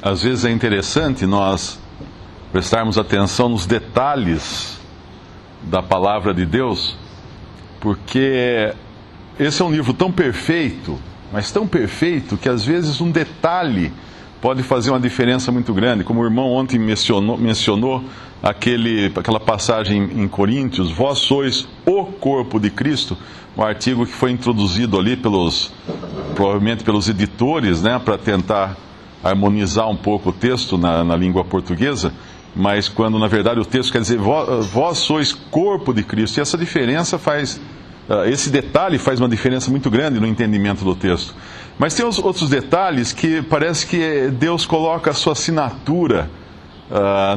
Às vezes é interessante nós prestarmos atenção nos detalhes da palavra de Deus, porque esse é um livro tão perfeito, mas tão perfeito, que às vezes um detalhe pode fazer uma diferença muito grande. Como o irmão ontem mencionou aquela passagem em Coríntios: vós sois o corpo de Cristo, um artigo que foi introduzido ali provavelmente pelos editores, né, para tentar harmonizar um pouco o texto na língua portuguesa, mas quando na verdade o texto quer dizer vós sois corpo de Cristo, e essa diferença esse detalhe faz uma diferença muito grande no entendimento do texto. Mas tem os outros detalhes que parece que Deus coloca a sua assinatura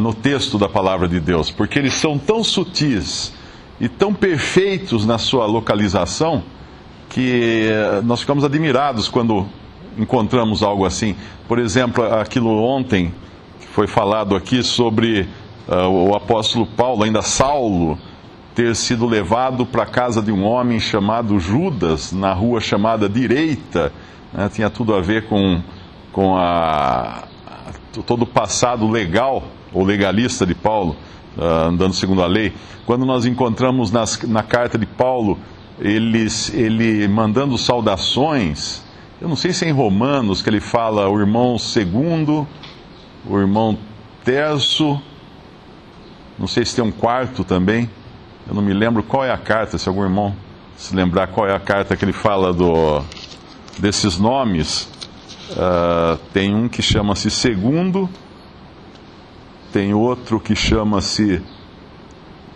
no texto da palavra de Deus, porque eles são tão sutis e tão perfeitos na sua localização, que nós ficamos admirados quando encontramos algo assim. Por exemplo, aquilo ontem que foi falado aqui sobre o apóstolo Paulo, ainda Saulo, ter sido levado para a casa de um homem chamado Judas, na rua chamada Direita, né? Tinha tudo a ver com todo o passado legal, ou legalista de Paulo, andando segundo a lei. Quando nós encontramos na carta de Paulo, ele mandando saudações, eu não sei se é em Romanos que ele fala o irmão segundo, o irmão terço, não sei se tem um quarto também, eu não me lembro qual é a carta, se algum irmão se lembrar qual é a carta que ele fala desses nomes. Tem um que chama-se segundo, tem outro que chama-se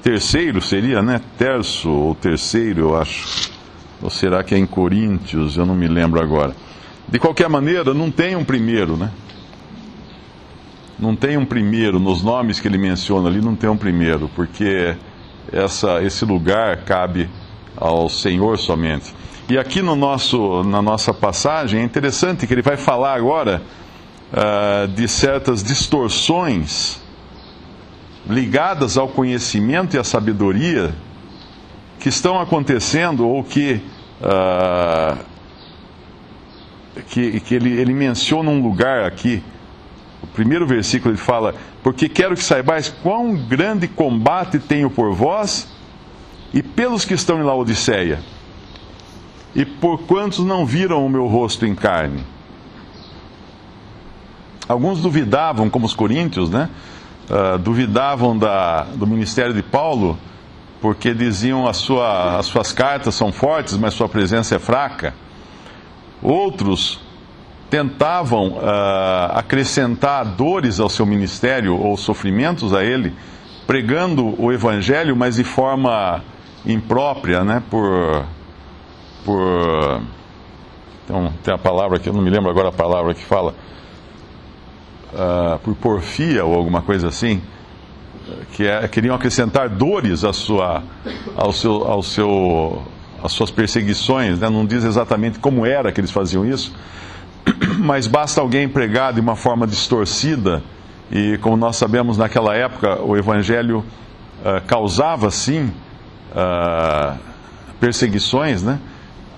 terceiro, seria, né? Terço ou terceiro, eu acho. Ou será que é em Coríntios? Eu não me lembro agora. De qualquer maneira, não tem um primeiro, né? Não tem um primeiro, nos nomes que ele menciona ali, não tem um primeiro, porque esse lugar cabe ao Senhor somente. E aqui na nossa passagem, é interessante que ele vai falar agora de certas distorções ligadas ao conhecimento e à sabedoria que estão acontecendo, ou que ele menciona um lugar aqui. O primeiro versículo ele fala: porque quero que saibais quão grande combate tenho por vós e pelos que estão em Laodiceia, e por quantos não viram o meu rosto em carne. Alguns duvidavam, como os coríntios, né? Duvidavam do ministério de Paulo, porque diziam as suas cartas são fortes, mas sua presença é fraca. Outros tentavam acrescentar dores ao seu ministério, ou sofrimentos a ele, pregando o evangelho, mas de forma imprópria, né? Então, tem a palavra que eu não me lembro agora, a palavra que fala por porfia ou alguma coisa assim, queriam acrescentar dores às suas perseguições, né? Não diz exatamente como era que eles faziam isso, mas basta alguém pregar de uma forma distorcida, e como nós sabemos, naquela época o evangelho causava sim perseguições, né?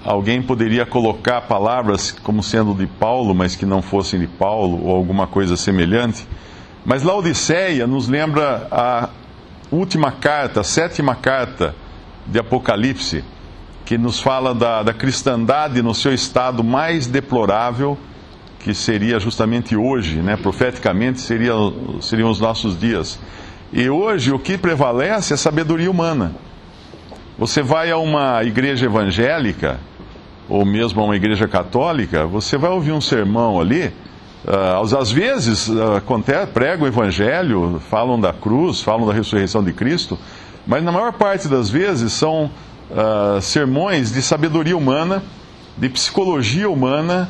Alguém poderia colocar palavras como sendo de Paulo, mas que não fossem de Paulo, ou alguma coisa semelhante. Mas Laodiceia nos lembra a última carta, a 7ª carta de Apocalipse, que nos fala da cristandade no seu estado mais deplorável, que seria justamente hoje, né? Profeticamente seriam os nossos dias. E hoje o que prevalece é a sabedoria humana. Você vai a uma igreja evangélica, ou mesmo a uma igreja católica, você vai ouvir um sermão ali, às vezes pregam o evangelho, falam da cruz, falam da ressurreição de Cristo, mas na maior parte das vezes são sermões de sabedoria humana, de psicologia humana,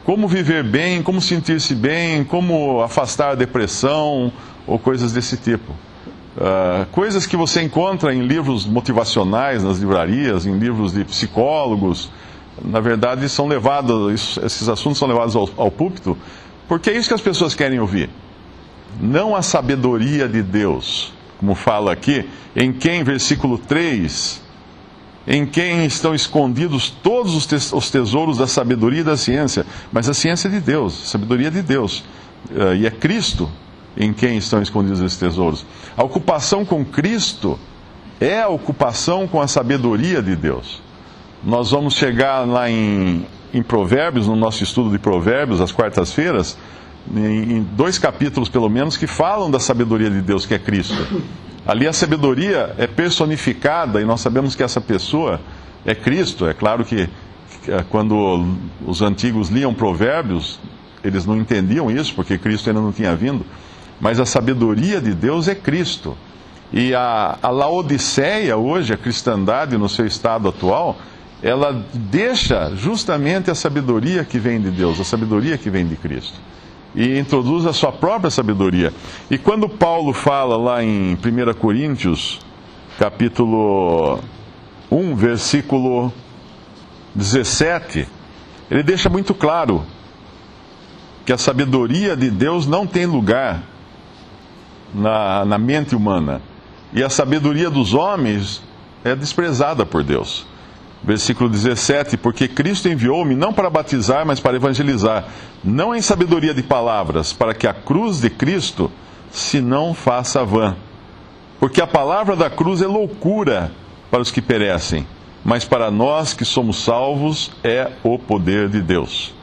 como viver bem, como sentir-se bem, como afastar a depressão, ou coisas desse tipo. Coisas que você encontra em livros motivacionais, nas livrarias, em livros de psicólogos. Na verdade, esses assuntos são levados ao púlpito, porque é isso que as pessoas querem ouvir. Não a sabedoria de Deus, como fala aqui, em quem, versículo 3, em quem estão escondidos todos os tesouros da sabedoria e da ciência. Mas a ciência é de Deus, a sabedoria é de Deus. e é Cristo em quem estão escondidos esses tesouros. A ocupação com Cristo é a ocupação com a sabedoria de Deus. Nós vamos chegar lá em Provérbios, no nosso estudo de Provérbios, às quartas-feiras, em 2 capítulos pelo menos, que falam da sabedoria de Deus, que é Cristo. Ali a sabedoria é personificada e nós sabemos que essa pessoa é Cristo. É claro que quando os antigos liam Provérbios, eles não entendiam isso, porque Cristo ainda não tinha vindo. Mas a sabedoria de Deus é Cristo. E a Laodiceia hoje, a cristandade no seu estado atual, ela deixa justamente a sabedoria que vem de Deus, a sabedoria que vem de Cristo. E introduz a sua própria sabedoria. E quando Paulo fala lá em 1 Coríntios, capítulo 1, versículo 17, ele deixa muito claro que a sabedoria de Deus não tem lugar na mente humana. E a sabedoria dos homens é desprezada por Deus. Versículo 17, porque Cristo enviou-me não para batizar, mas para evangelizar, não em sabedoria de palavras, para que a cruz de Cristo se não faça vã. Porque a palavra da cruz é loucura para os que perecem, mas para nós que somos salvos é o poder de Deus.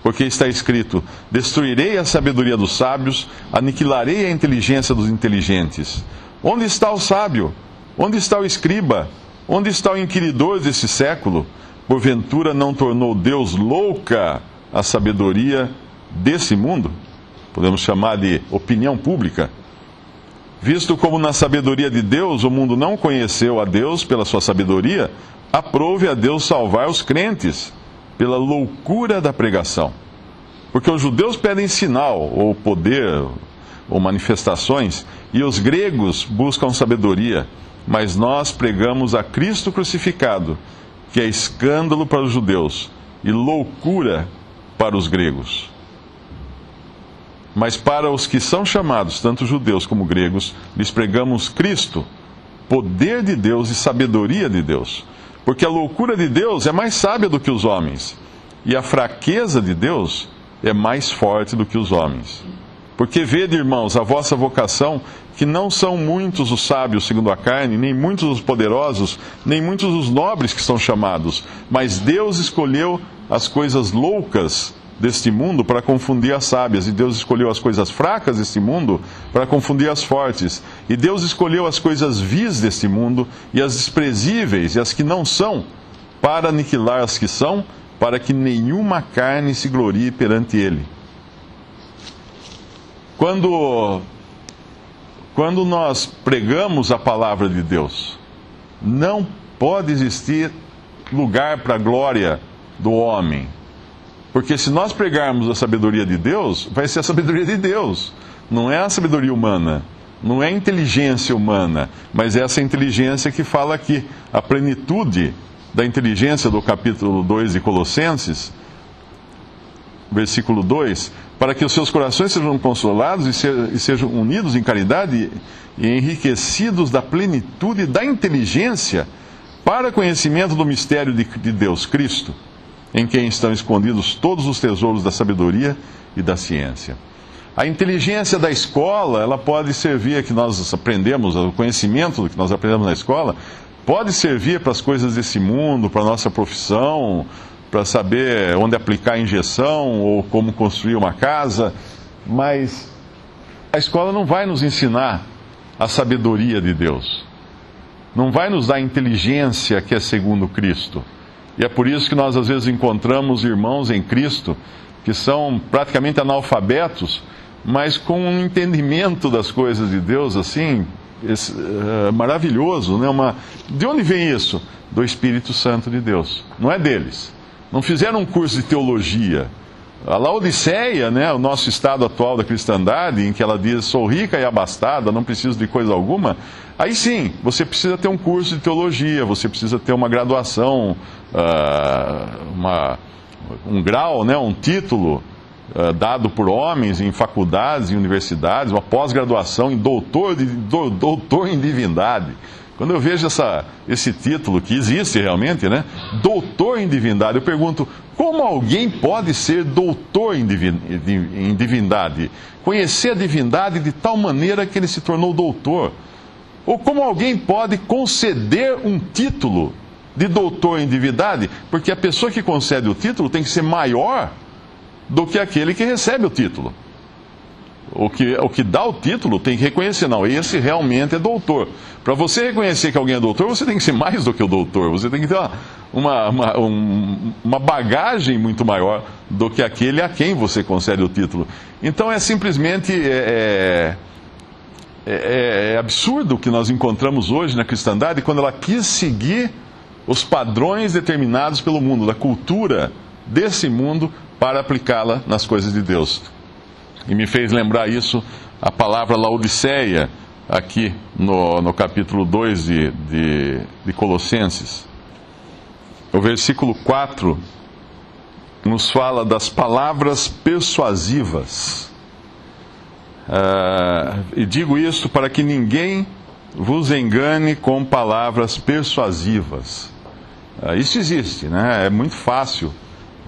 Porque está escrito, destruirei a sabedoria dos sábios, aniquilarei a inteligência dos inteligentes. Onde está o sábio? Onde está o escriba? Onde está o inquiridor desse século? Porventura não tornou Deus louca a sabedoria desse mundo? Podemos chamar de opinião pública. Visto como na sabedoria de Deus o mundo não conheceu a Deus pela sua sabedoria, aprove a Deus salvar os crentes pela loucura da pregação. Porque os judeus pedem sinal, ou poder, ou manifestações, e os gregos buscam sabedoria. Mas nós pregamos a Cristo crucificado, que é escândalo para os judeus e loucura para os gregos. Mas para os que são chamados, tanto judeus como gregos, lhes pregamos Cristo, poder de Deus e sabedoria de Deus. Porque a loucura de Deus é mais sábia do que os homens, e a fraqueza de Deus é mais forte do que os homens. Porque vede, irmãos, a vossa vocação, que não são muitos os sábios segundo a carne, nem muitos os poderosos, nem muitos os nobres que são chamados, mas Deus escolheu as coisas loucas deste mundo para confundir as sábias, e Deus escolheu as coisas fracas deste mundo para confundir as fortes, e Deus escolheu as coisas vis deste mundo, e as desprezíveis, e as que não são, para aniquilar as que são, para que nenhuma carne se glorie perante Ele. Quando nós pregamos a palavra de Deus, não pode existir lugar para a glória do homem. Porque se nós pregarmos a sabedoria de Deus, vai ser a sabedoria de Deus. Não é a sabedoria humana, não é a inteligência humana, mas é essa inteligência que fala aqui. A plenitude da inteligência do capítulo 2 de Colossenses, versículo 2, para que os seus corações sejam consolados e sejam unidos em caridade e enriquecidos da plenitude da inteligência para conhecimento do mistério de Deus, Cristo, em quem estão escondidos todos os tesouros da sabedoria e da ciência. A inteligência da escola, ela pode servir, que nós aprendemos, o conhecimento que nós aprendemos na escola, pode servir para as coisas desse mundo, para a nossa profissão, para saber onde aplicar a injeção ou como construir uma casa, mas a escola não vai nos ensinar a sabedoria de Deus. Não vai nos dar a inteligência que é segundo Cristo. E é por isso que nós às vezes encontramos irmãos em Cristo que são praticamente analfabetos, mas com um entendimento das coisas de Deus assim, maravilhoso, né? De onde vem isso? Do Espírito Santo de Deus. Não é deles. Não fizeram um curso de teologia. A Laodiceia, né, o nosso estado atual da cristandade, em que ela diz, sou rica e abastada, não preciso de coisa alguma, aí sim, você precisa ter um curso de teologia, você precisa ter uma graduação, um grau, né, um título dado por homens em faculdades e universidades, uma pós-graduação em doutor em divindade, Quando eu vejo esse título, que existe realmente, né? Doutor em divindade, eu pergunto, como alguém pode ser doutor em divindade? Conhecer a divindade de tal maneira que ele se tornou doutor? Ou como alguém pode conceder um título de doutor em divindade? Porque a pessoa que concede o título tem que ser maior do que aquele que recebe o título. O que dá o título tem que reconhecer, não, esse realmente é doutor. Para você reconhecer que alguém é doutor, você tem que ser mais do que o doutor. Você tem que ter uma bagagem muito maior do que aquele a quem você concede o título. Então é simplesmente absurdo o que nós encontramos hoje na cristandade quando ela quis seguir os padrões determinados pelo mundo, da cultura desse mundo, para aplicá-la nas coisas de Deus. E me fez lembrar isso a palavra Laodiceia, aqui no capítulo 2 de Colossenses. O versículo 4 nos fala das palavras persuasivas. E digo isto para que ninguém vos engane com palavras persuasivas. Isso existe, né? É muito fácil.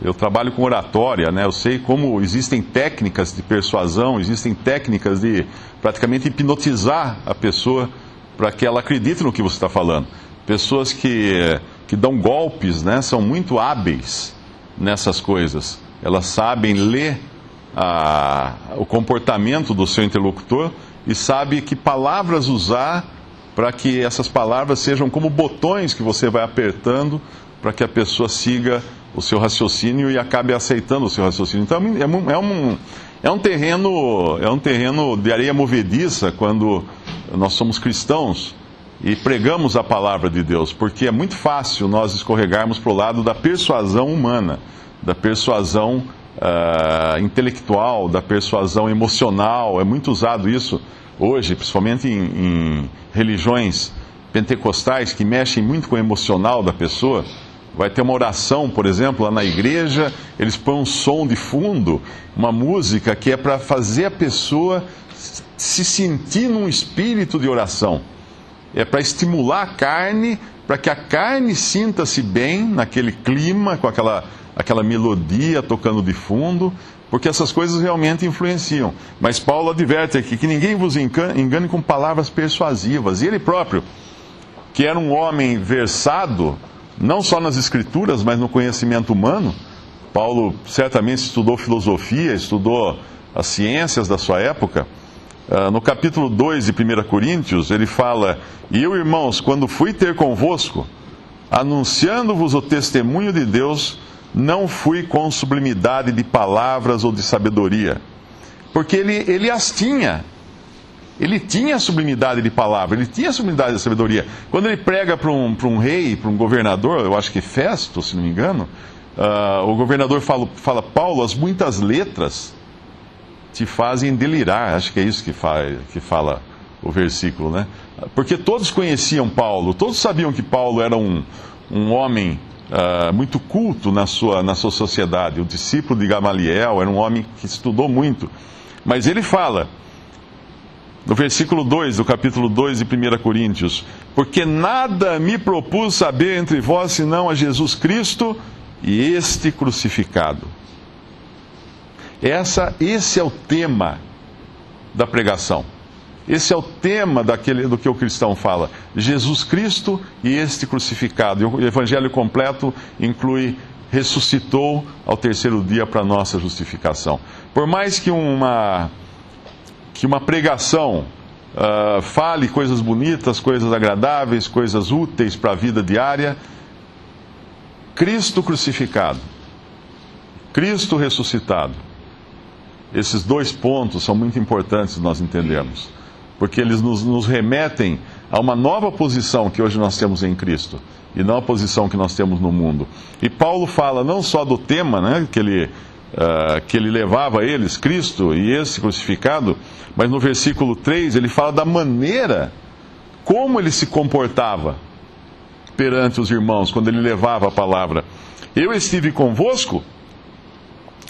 Eu trabalho com oratória, né? Eu sei como existem técnicas de persuasão, existem técnicas de praticamente hipnotizar a pessoa para que ela acredite no que você está falando. Pessoas que dão golpes, né? São muito hábeis nessas coisas. Elas sabem ler o comportamento do seu interlocutor e sabem que palavras usar para que essas palavras sejam como botões que você vai apertando para que a pessoa siga o seu raciocínio e acabe aceitando o seu raciocínio. Então é um terreno de areia movediça quando nós somos cristãos e pregamos a palavra de Deus, porque é muito fácil nós escorregarmos para o lado da persuasão humana, da persuasão intelectual, da persuasão emocional. É muito usado isso hoje, principalmente em religiões pentecostais que mexem muito com o emocional da pessoa. Vai ter uma oração, por exemplo, lá na igreja, eles põem um som de fundo, uma música que é para fazer a pessoa se sentir num espírito de oração. É para estimular a carne, para que a carne sinta-se bem naquele clima, com aquela melodia tocando de fundo, porque essas coisas realmente influenciam. Mas Paulo adverte aqui que ninguém vos engane com palavras persuasivas. E ele próprio, que era um homem versado, não só nas escrituras, mas no conhecimento humano. Paulo certamente estudou filosofia, estudou as ciências da sua época. No capítulo 2 de 1 Coríntios, ele fala: E eu, irmãos, quando fui ter convosco, anunciando-vos o testemunho de Deus, não fui com sublimidade de palavras ou de sabedoria, porque ele as tinha. Ele tinha a sublimidade de palavra, ele tinha a sublimidade de sabedoria. Quando ele prega para um rei, para um governador, eu acho que Festo, se não me engano, o governador fala: Paulo, as muitas letras te fazem delirar. Acho que é isso que fala o versículo, né? Porque todos conheciam Paulo, todos sabiam que Paulo era um homem muito culto na sua sociedade. O discípulo de Gamaliel era um homem que estudou muito. Mas ele fala, no versículo 2 do capítulo 2 de 1 Coríntios: Porque nada me propus saber entre vós, senão a Jesus Cristo e este crucificado. Esse é o tema da pregação. Esse é o tema do que o cristão fala: Jesus Cristo e este crucificado. E o evangelho completo inclui: ressuscitou ao terceiro dia para nossa justificação. Por mais que uma pregação fale coisas bonitas, coisas agradáveis, coisas úteis para a vida diária, Cristo crucificado, Cristo ressuscitado, esses dois pontos são muito importantes nós entendermos, porque eles nos remetem a uma nova posição que hoje nós temos em Cristo, e não a posição que nós temos no mundo. E Paulo fala não só do tema, né, que ele levava a eles, Cristo e esse crucificado, mas no versículo 3 ele fala da maneira como ele se comportava perante os irmãos, quando ele levava a palavra. Eu estive convosco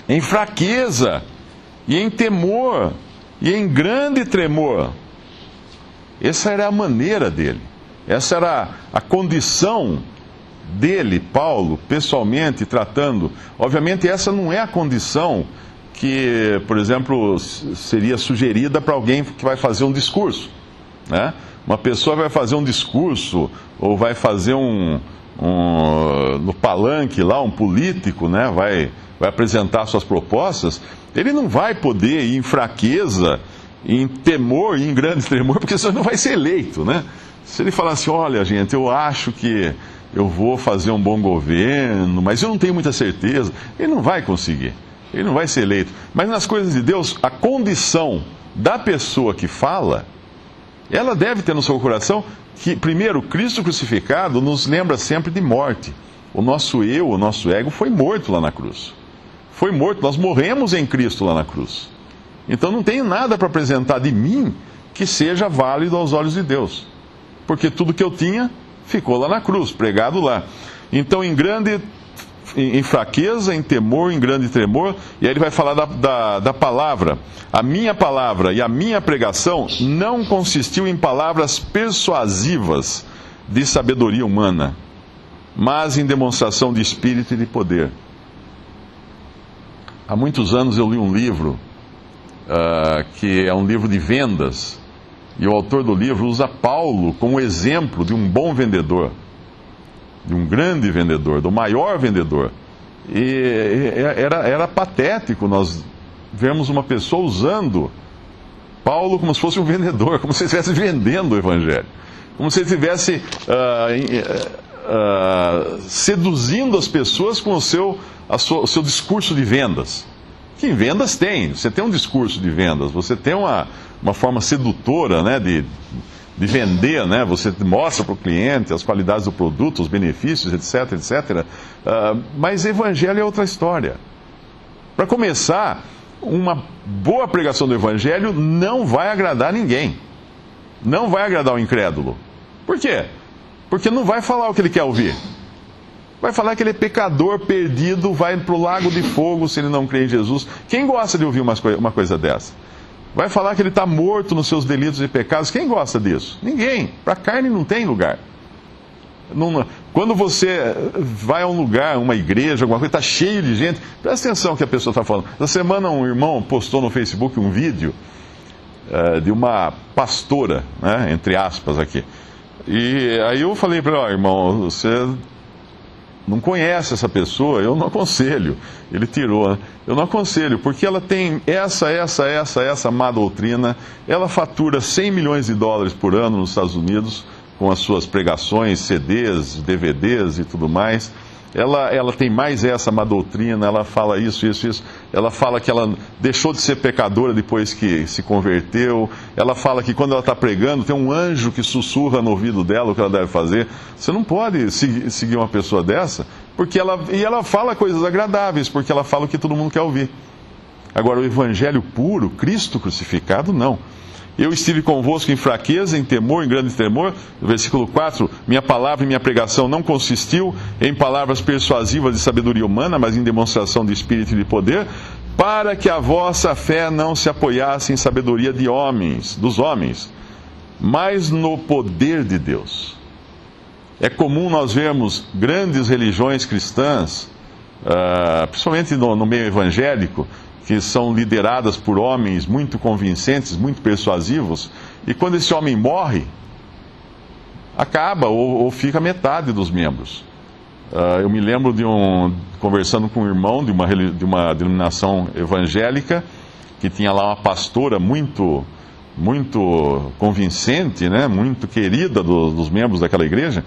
em fraqueza, e em temor, e em grande tremor. Essa era a maneira dele. Essa era a condição dele, Paulo, pessoalmente tratando. Obviamente, essa não é a condição que, por exemplo, seria sugerida para alguém que vai fazer um discurso, né? Uma pessoa vai fazer um discurso, ou vai fazer no palanque lá, um político, né? Vai apresentar suas propostas. Ele não vai poder ir em fraqueza, em temor, em grande tremor, porque senão não vai ser eleito, né? Se ele falar assim, olha, gente, eu acho que eu vou fazer um bom governo, mas eu não tenho muita certeza, ele não vai conseguir, ele não vai ser eleito. Mas nas coisas de Deus, a condição da pessoa que fala, ela deve ter no seu coração que, primeiro, Cristo crucificado nos lembra sempre de morte. O nosso eu, o nosso ego foi morto lá na cruz. Foi morto, nós morremos em Cristo lá na cruz. Então não tenho nada para apresentar de mim que seja válido aos olhos de Deus. Porque tudo que eu tinha ficou lá na cruz, pregado lá. Então em fraqueza, em temor, em grande tremor, e aí ele vai falar da palavra. A minha palavra e a minha pregação não consistiu em palavras persuasivas de sabedoria humana, mas em demonstração de espírito e de poder. Há muitos anos eu li um livro, que é um livro de vendas, e o autor do livro usa Paulo como exemplo de um bom vendedor, de um grande vendedor, do maior vendedor. E era patético nós vermos uma pessoa usando Paulo como se fosse um vendedor, como se ele estivesse vendendo o Evangelho, como se ele estivesse seduzindo as pessoas com o seu discurso de vendas. Que em vendas tem, você tem um discurso de vendas, você tem uma forma sedutora, né, de vender, né? Você mostra para o cliente as qualidades do produto, os benefícios, etc, etc. Mas evangelho é outra história. Para começar, uma boa pregação do evangelho não vai agradar ninguém. Não vai agradar o incrédulo. Por quê? Porque não vai falar o que ele quer ouvir. Vai falar que ele é pecador, perdido, vai para o lago de fogo se ele não crê em Jesus. Quem gosta de ouvir uma coisa dessa? Vai falar que ele está morto nos seus delitos e pecados. Quem gosta disso? Ninguém. Para a carne não tem lugar. Quando você vai a um lugar, uma igreja, alguma coisa, está cheio de gente, presta atenção no que a pessoa está falando. Essa semana um irmão postou no Facebook um vídeo de uma pastora, né, entre aspas aqui. E aí eu falei para ele, irmão, você não conhece essa pessoa, eu não aconselho. Ele tirou, né? Eu não aconselho, porque ela tem essa má doutrina, ela fatura 100 milhões de dólares por ano nos Estados Unidos, com as suas pregações, CDs, DVDs e tudo mais. Ela tem mais essa má doutrina, ela fala isso. Ela fala que ela deixou de ser pecadora depois que se converteu. Ela fala que quando ela está pregando, tem um anjo que sussurra no ouvido dela o que ela deve fazer. Você não pode seguir uma pessoa dessa, porque ela fala coisas agradáveis, porque ela fala o que todo mundo quer ouvir. Agora, o evangelho puro, Cristo crucificado, não. Eu estive convosco em fraqueza, em temor, em grande temor. Versículo 4, minha palavra e minha pregação não consistiu em palavras persuasivas de sabedoria humana, mas em demonstração de espírito e de poder, para que a vossa fé não se apoiasse em sabedoria dos homens, mas no poder de Deus. É comum nós vermos grandes religiões cristãs, principalmente no meio evangélico, que são lideradas por homens muito convincentes, muito persuasivos, e quando esse homem morre, acaba ou fica metade dos membros. Eu me lembro conversando com um irmão de uma denominação evangélica, que tinha lá uma pastora muito convincente, né, muito querida dos membros daquela igreja.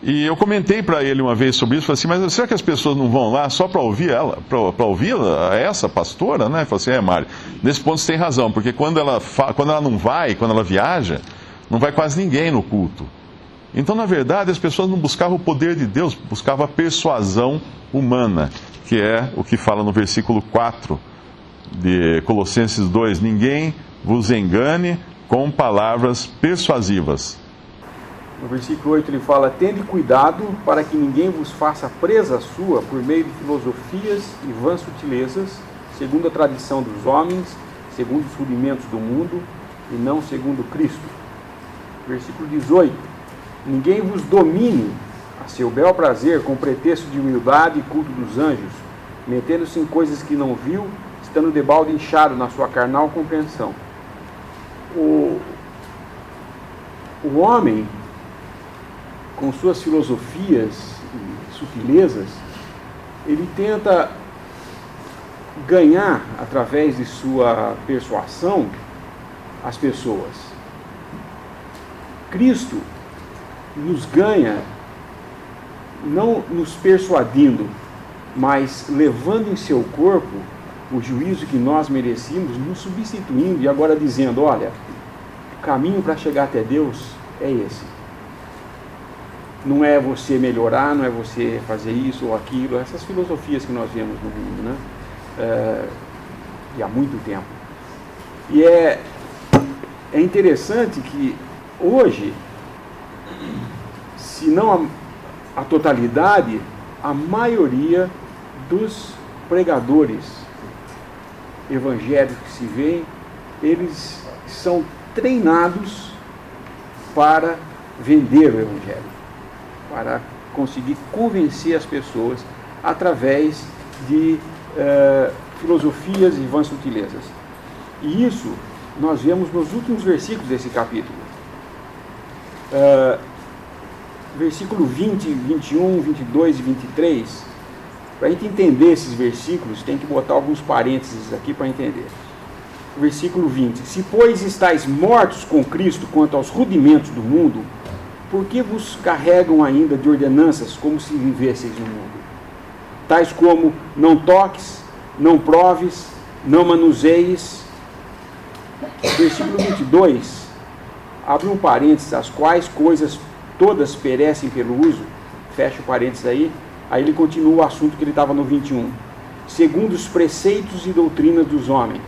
E eu comentei para ele uma vez sobre isso, falei assim, mas será que as pessoas não vão lá só para ouvir ela, para ouvir essa pastora, né? Ele falou assim, Mário, nesse ponto você tem razão, porque quando ela não vai, quando ela viaja, não vai quase ninguém no culto. Então, na verdade, as pessoas não buscavam o poder de Deus, buscavam a persuasão humana, que é o que fala no versículo 4 de Colossenses 2, ninguém vos engane com palavras persuasivas. No versículo 8 ele fala, tende cuidado para que ninguém vos faça presa sua por meio de filosofias e vãs sutilezas, segundo a tradição dos homens, segundo os rudimentos do mundo, e não segundo Cristo. Versículo 18, Ninguém vos domine a seu bel prazer com pretexto de humildade e culto dos anjos, metendo-se em coisas que não viu, estando debalde inchado na sua carnal compreensão. O homem, com suas filosofias e sutilezas, ele tenta ganhar, através de sua persuasão, as pessoas. Cristo nos ganha não nos persuadindo, mas levando em seu corpo o juízo que nós merecíamos, nos substituindo e agora dizendo: olha, o caminho para chegar até Deus é esse. Não é você melhorar, não é você fazer isso ou aquilo, essas filosofias que nós vemos no mundo, né? E há muito tempo. E é interessante que hoje, se não a totalidade, a maioria dos pregadores evangélicos que se veem, eles são treinados para vender o evangelho, para conseguir convencer as pessoas através de filosofias e vãs sutilezas. E isso nós vemos nos últimos versículos desse capítulo. Versículo 20, 21, 22 e 23. Para a gente entender esses versículos, tem que botar alguns parênteses aqui para entender. Versículo 20. Se, pois, estáis mortos com Cristo quanto aos rudimentos do mundo, por que vos carregam ainda de ordenanças como se vivesseis no mundo? Tais como: não toques, não proves, não manuseis. Versículo 22, abre um parênteses: as quais coisas todas perecem pelo uso, fecha o parênteses aí ele continua o assunto que ele estava no 21, segundo os preceitos e doutrinas dos homens.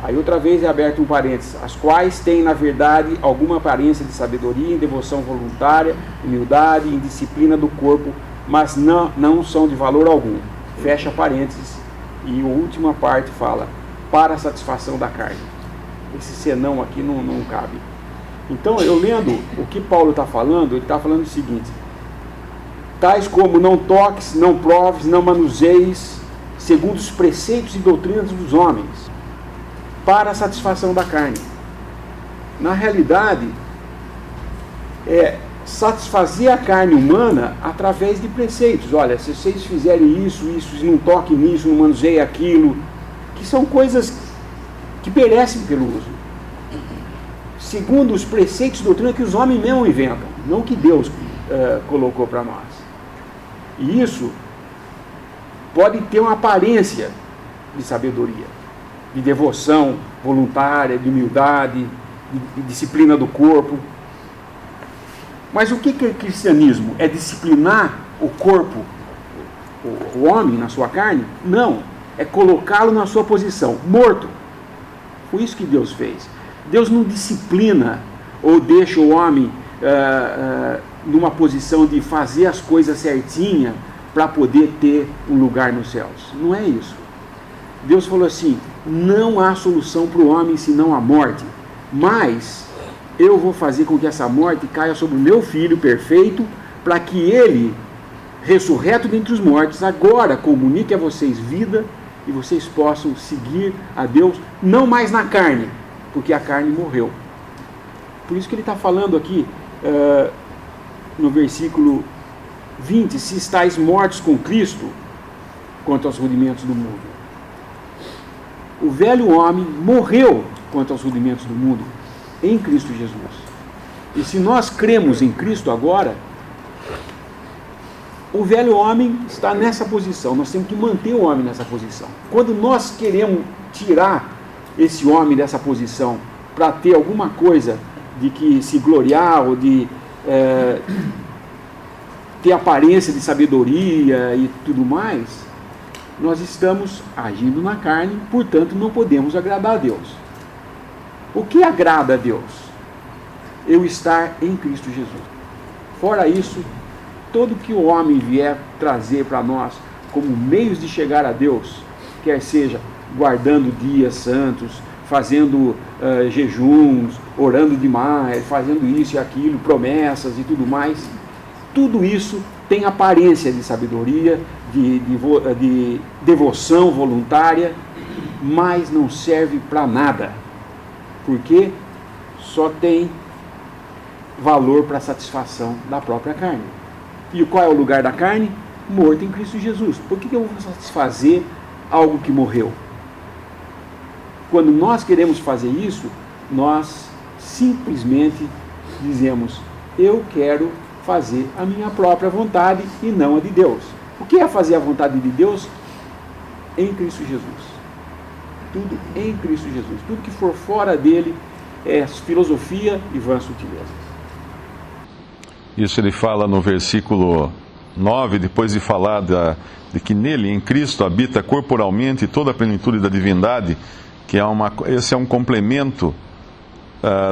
Aí outra vez é aberto um parênteses: as quais têm na verdade alguma aparência de sabedoria, em devoção voluntária, humildade, em disciplina do corpo, mas não são de valor algum. Fecha parênteses, e a última parte fala: para a satisfação da carne. Esse senão aqui não cabe. Então, eu lendo o que Paulo está falando, ele está falando o seguinte: tais como não toques, não proves, não manuseis, segundo os preceitos e doutrinas dos homens, para a satisfação da carne. Na realidade, é satisfazer a carne humana através de preceitos. Olha, se vocês fizerem isso, não toquem nisso, não manuseiem aquilo, que são coisas que perecem pelo uso, segundo os preceitos de doutrina que os homens mesmo inventam, não que Deus colocou para nós. E isso pode ter uma aparência de sabedoria, de devoção voluntária, de humildade, de disciplina do corpo. Mas o que é cristianismo? É disciplinar o corpo, o homem na sua carne? Não, é colocá-lo na sua posição, morto. Foi isso que Deus fez. Deus não disciplina ou deixa o homem numa posição de fazer as coisas certinha para poder ter um lugar nos céus. Não é isso. Deus falou assim: não há solução para o homem senão a morte, mas eu vou fazer com que essa morte caia sobre o meu Filho perfeito, para que ele, ressurreto dentre os mortos, agora comunique a vocês vida e vocês possam seguir a Deus, não mais na carne, porque a carne morreu. Por isso que ele está falando aqui no versículo 20: se estáis mortos com Cristo quanto aos rudimentos do mundo. O velho homem morreu quanto aos rudimentos do mundo em Cristo Jesus. E se nós cremos em Cristo agora, o velho homem está nessa posição. Nós temos que manter o homem nessa posição. Quando nós queremos tirar esse homem dessa posição para ter alguma coisa de que se gloriar ou de ter aparência de sabedoria e tudo mais, nós estamos agindo na carne, portanto não podemos agradar a Deus. O que agrada a Deus? Eu estar em Cristo Jesus. Fora isso, tudo que o homem vier trazer para nós como meios de chegar a Deus, quer seja guardando dias santos, fazendo jejuns, orando demais, fazendo isso e aquilo, promessas e tudo mais. Tudo isso tem aparência de sabedoria, de devoção voluntária, mas não serve para nada, porque só tem valor para a satisfação da própria carne. E qual é o lugar da carne? Morto em Cristo Jesus. Por que eu vou satisfazer algo que morreu? Quando nós queremos fazer isso, nós simplesmente dizemos: eu quero fazer a minha própria vontade e não a de Deus. O que é fazer a vontade de Deus? Em Cristo Jesus. Tudo em Cristo Jesus. Tudo que for fora dele é filosofia e vã sutileza. Isso ele fala no versículo 9, depois de falar de que nele, em Cristo, habita corporalmente toda a plenitude da divindade, que esse é um complemento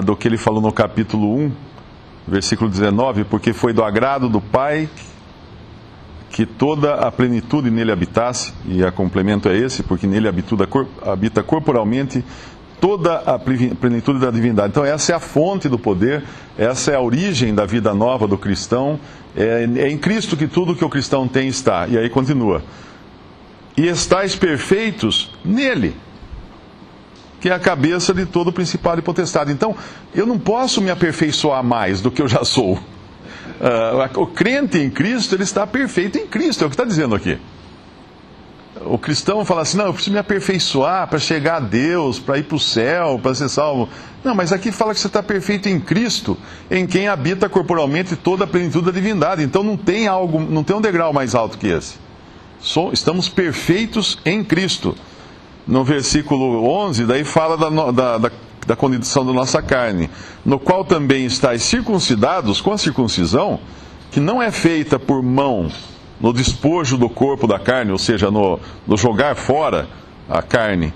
do que ele falou no capítulo 1, versículo 19, porque foi do agrado do Pai que toda a plenitude nele habitasse, e o complemento é esse, porque nele habita corporalmente toda a plenitude da divindade. Então essa é a fonte do poder, essa é a origem da vida nova do cristão, é em Cristo que tudo que o cristão tem está. E aí continua: e estáis perfeitos nele, que é a cabeça de todo principado e potestade. Então, eu não posso me aperfeiçoar mais do que eu já sou. O crente em Cristo, ele está perfeito em Cristo, é o que está dizendo aqui. O cristão fala assim: não, eu preciso me aperfeiçoar para chegar a Deus, para ir para o céu, para ser salvo. Não, mas aqui fala que você está perfeito em Cristo, em quem habita corporalmente toda a plenitude da divindade. Então não tem um degrau mais alto que esse. Estamos perfeitos em Cristo. No versículo 11, daí fala da condição da nossa carne, no qual também estáis circuncidados com a circuncisão, que não é feita por mão, no despojo do corpo da carne, ou seja, no jogar fora a carne,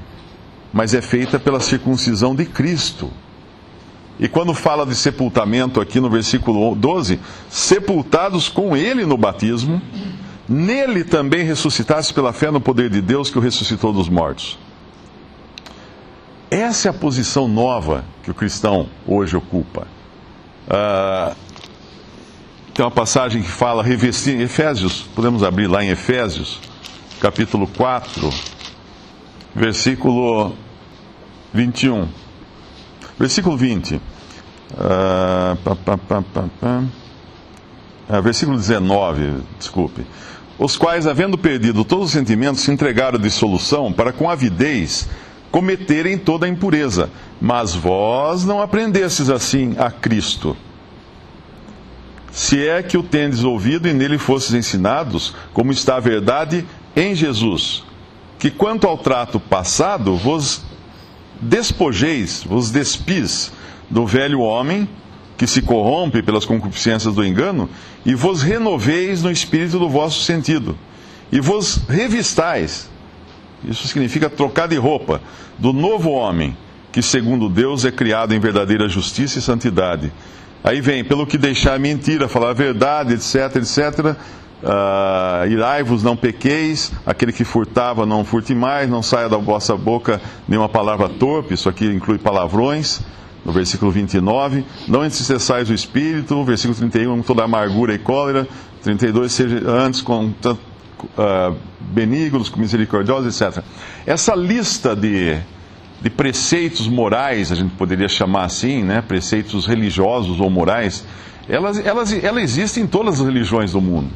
mas é feita pela circuncisão de Cristo. E quando fala de sepultamento aqui no versículo 12, sepultados com ele no batismo, nele também ressuscitaste pela fé no poder de Deus que o ressuscitou dos mortos. Essa é a posição nova que o cristão hoje ocupa. Tem uma passagem que fala, revestir, Efésios, podemos abrir lá em Efésios, capítulo 4, versículo 21. Versículo 20. Versículo 19, desculpe. Os quais, havendo perdido todos os sentimentos, se entregaram à dissolução, para com avidez cometerem toda a impureza. Mas vós não aprendestes assim a Cristo. Se é que o tendes ouvido e nele fostes ensinados, como está a verdade em Jesus, que quanto ao trato passado, vos despojeis, vos despis do velho homem, que se corrompe pelas concupiscências do engano, e vos renoveis no espírito do vosso sentido, e vos revistais, isso significa trocar de roupa, do novo homem, que segundo Deus é criado em verdadeira justiça e santidade. Aí vem, pelo que deixar a mentira, falar a verdade, etc, etc, irai-vos, não pequeis, aquele que furtava, não furte mais, não saia da vossa boca nenhuma palavra torpe, isso aqui inclui palavrões, no versículo 29, não entristeçais o espírito, versículo 31, toda amargura e cólera, 32, seja antes benignos, misericordiosos, etc. Essa lista de preceitos morais, a gente poderia chamar assim, né? Preceitos religiosos ou morais, ela existe em todas as religiões do mundo.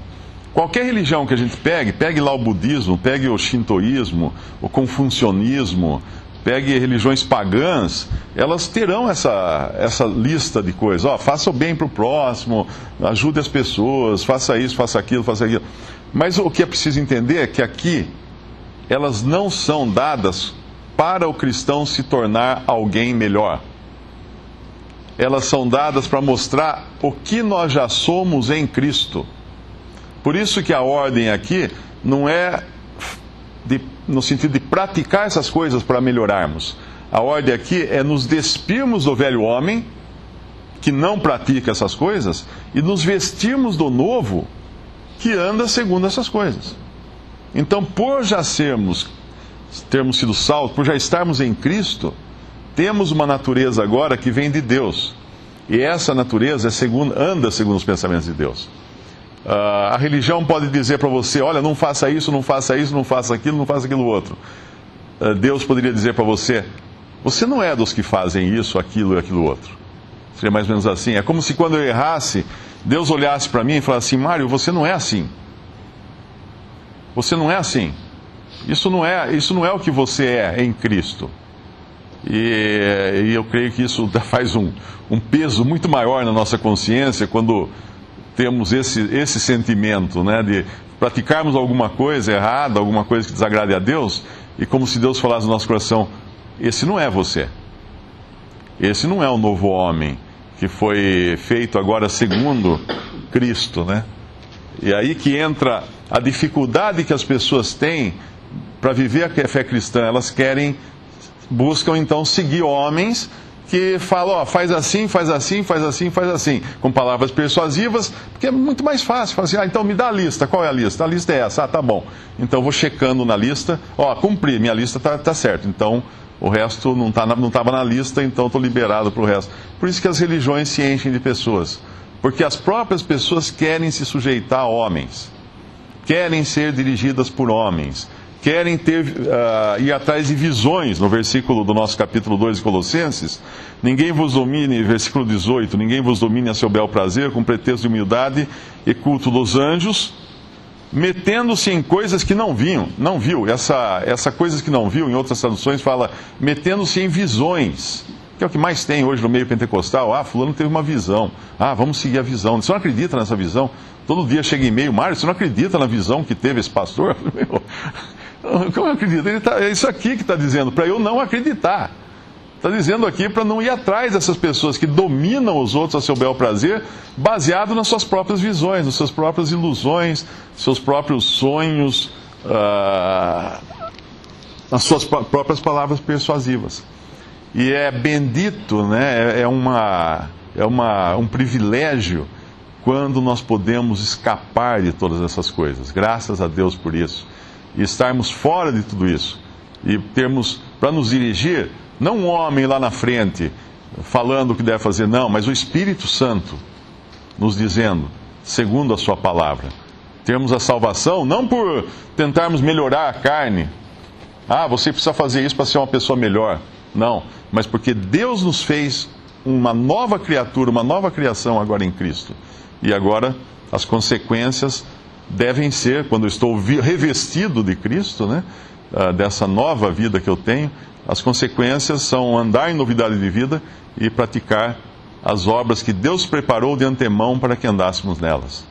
Qualquer religião que a gente pegue lá o budismo, pegue o shintoísmo, o confucionismo, pegue religiões pagãs, elas terão essa lista de coisas. Faça o bem para o próximo, ajude as pessoas, faça isso, faça aquilo, faça aquilo. Mas o que é preciso entender é que aqui, elas não são dadas para o cristão se tornar alguém melhor. Elas são dadas para mostrar o que nós já somos em Cristo. Por isso que a ordem aqui não é no sentido de praticar essas coisas para melhorarmos. A ordem aqui é nos despirmos do velho homem, que não pratica essas coisas, e nos vestirmos do novo, que anda segundo essas coisas. Então, por já termos sido salvos, por já estarmos em Cristo, temos uma natureza agora que vem de Deus. E essa natureza anda segundo os pensamentos de Deus. A religião pode dizer para você, olha, não faça isso, não faça isso, não faça aquilo, não faça aquilo outro. Deus poderia dizer para você, você não é dos que fazem isso, aquilo e aquilo outro. Seria mais ou menos assim. É como se quando eu errasse, Deus olhasse para mim e falasse assim, Mário, você não é assim. Você não é assim. Isso não é o que você é em Cristo. E eu creio que isso faz um peso muito maior na nossa consciência quando temos esse sentimento, né, de praticarmos alguma coisa errada, alguma coisa que desagrade a Deus, e como se Deus falasse no nosso coração, esse não é você. Esse não é o novo homem que foi feito agora segundo Cristo, né? E aí que entra a dificuldade que as pessoas têm para viver a fé cristã. Elas buscam então seguir homens que falam, ó, faz assim, faz assim, faz assim, faz assim, com palavras persuasivas, porque é muito mais fácil. Fala assim, então me dá a lista, qual é a lista? A lista é essa, tá bom. Então eu vou checando na lista, ó, cumpri, minha lista tá certo, então o resto não estava na lista, então estou liberado para o resto. Por isso que as religiões se enchem de pessoas, porque as próprias pessoas querem se sujeitar a homens, querem ser dirigidas por homens, querem ir atrás de visões. No versículo do nosso capítulo 2 de Colossenses, ninguém vos domine, versículo 18, ninguém vos domine a seu bel prazer, com pretexto de humildade e culto dos anjos, metendo-se em coisas que não viu. Essa coisas que não viu, em outras traduções fala, metendo-se em visões, que é o que mais tem hoje no meio pentecostal. Ah, fulano teve uma visão, vamos seguir a visão. Você não acredita nessa visão? Todo dia chega e-mail, Mário, você não acredita na visão que teve esse pastor? Como eu acredito? É isso aqui que está dizendo, para eu não acreditar. Está dizendo aqui para não ir atrás dessas pessoas que dominam os outros a seu bel prazer, baseado nas suas próprias visões, nas suas próprias ilusões, seus próprios sonhos, nas suas próprias palavras persuasivas. E é bendito, né? Um privilégio quando nós podemos escapar de todas essas coisas. Graças a Deus por isso. E estarmos fora de tudo isso. E termos, para nos dirigir, não um homem lá na frente falando o que deve fazer, não, mas o Espírito Santo nos dizendo, segundo a sua palavra. Termos a salvação, não por tentarmos melhorar a carne. Você precisa fazer isso para ser uma pessoa melhor. Não, mas porque Deus nos fez uma nova criatura, uma nova criação agora em Cristo. E agora as consequências devem ser, quando eu estou revestido de Cristo, né, dessa nova vida que eu tenho, as consequências são andar em novidade de vida e praticar as obras que Deus preparou de antemão para que andássemos nelas.